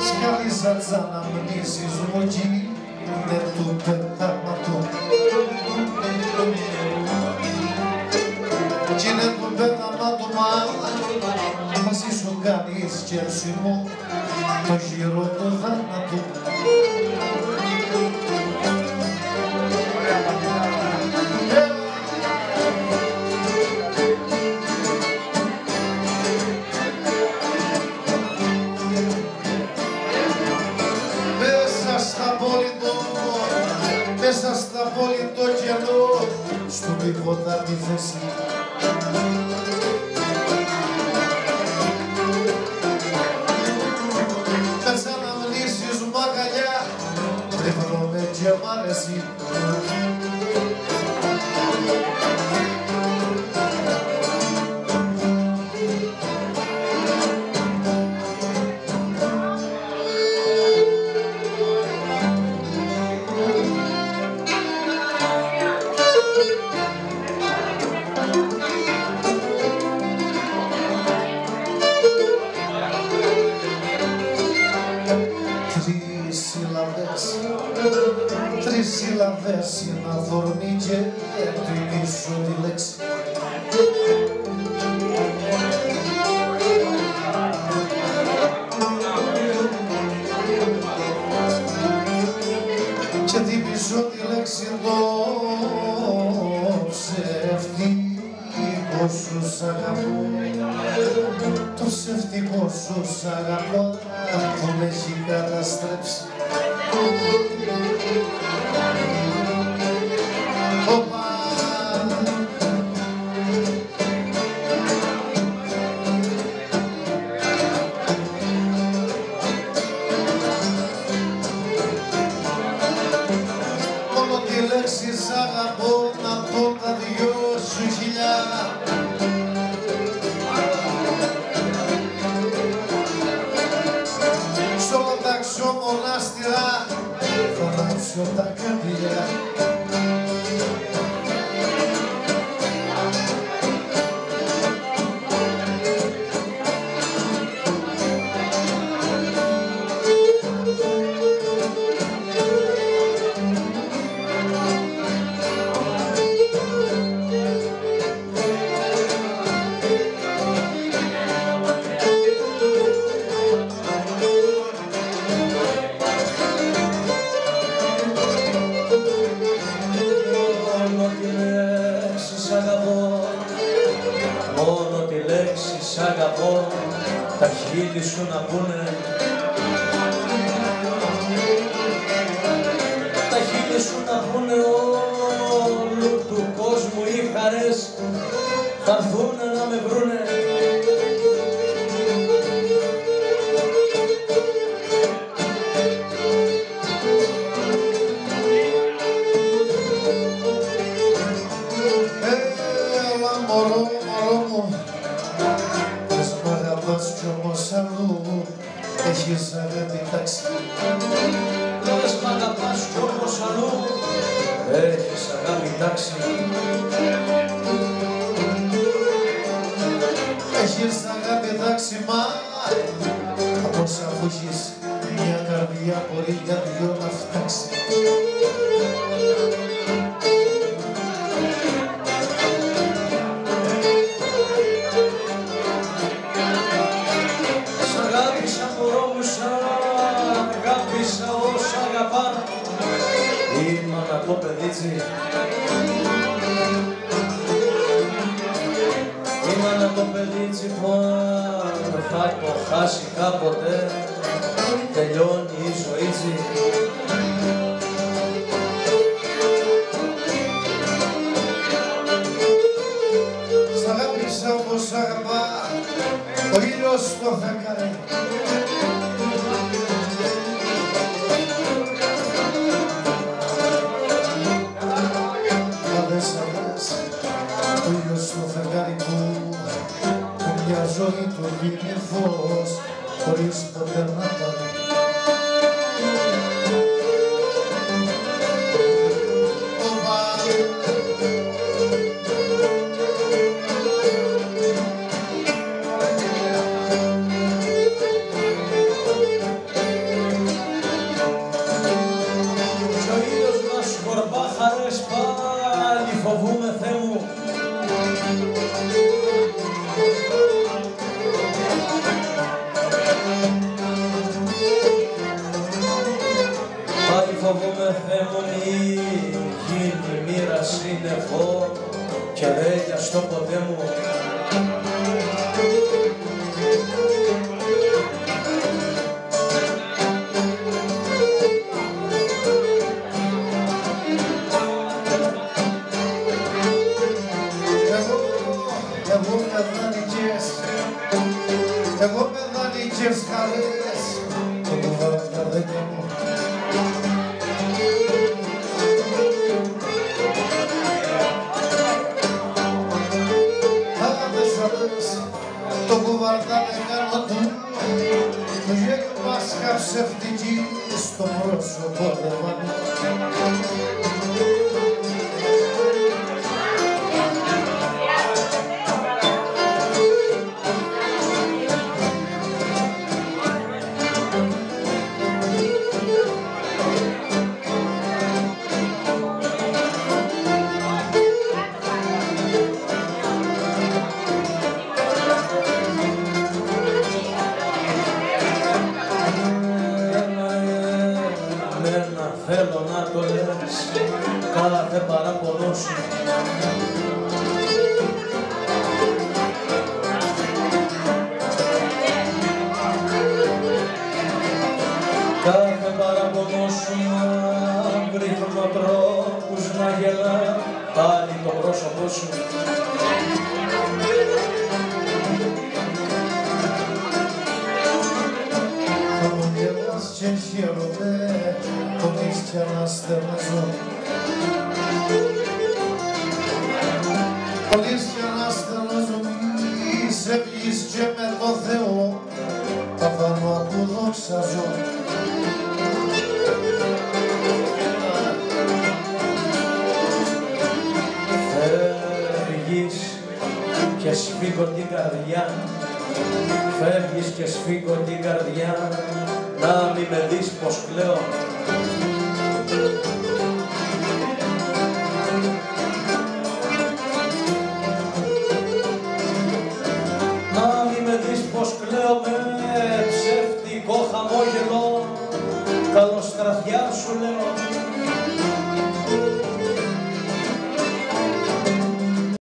Σκάλισαν σαν αμνήσεις μου κι είναι του πετάματο. Κι είναι του πετάματο μαζί σου κάνεις κέρσιμο το γύρο του θάνατου. Μέσα στα πόλη το κενό, στον τίποτα τη θέση. Με σαν αμνήσεις μου αγκαλιά, τρεβνώμαι και μ' αρέσει. Τρεις σύλλαβες ένα θορμί και πίσω τη λέξη. Και την πίσω τη λέξη το ψεύτικο σου σ' αγαπώ. Το ψεύτικο σου σ' αγαπώ, αυτό με έχει καταστρέψει. Μόνο τη λέξη σ' αγαπώ να πω τα δυο σου χιλιά. Σ' όλα τα ξωμονάστηρα θα ανάψω τα καρδιά. Μόνο τη λέξη σ' αγαπώ, τα χείλη σου να πούνε. Τα χείλη σου να πούνε όλου του κόσμου οι χαρές θα έρθουνε να με βρούνε. Έχεις αγάπη τάξη. Λες μ' αγαπάς κι όμως αλλού έχεις αγάπη τάξη. Έχεις αγάπη τάξη, μα πώς αφού έχεις μια καρδιά μπορεί για δυο να φτάξει. Είμαι ένα το παιδίτσι. Είμαι ένα το παιδίτσι που αν θα το χάσει κάποτε τελειώνει η ζωή τσι. Σ' αγάπησα όπως αγαπά ο ήλιος στο φεγγάρι. Ο ήλιος στο φεγγάρι που μια ζωή του δίνει φως χωρίς ποτέ να πάρει. γυναίκα ψευτική στο πρόσωπο λεβάνει. Θέλω να το λες κάθε παραπονό σου. Κάθε παραπονό σου να βρίσκω τρόπους να γελά πάλι το πρόσωπό σου. Χαμογελάς και χαίρομαι και να στερναζώ. Πολύς και να στερναζώ, μη σε βγεις και με το Θεό τα πάνω που δόξαζω. Φεύγεις και σφίγγω την καρδιά, φεύγεις και σφίγγω την καρδιά, να μη με δεις πως κλαίω.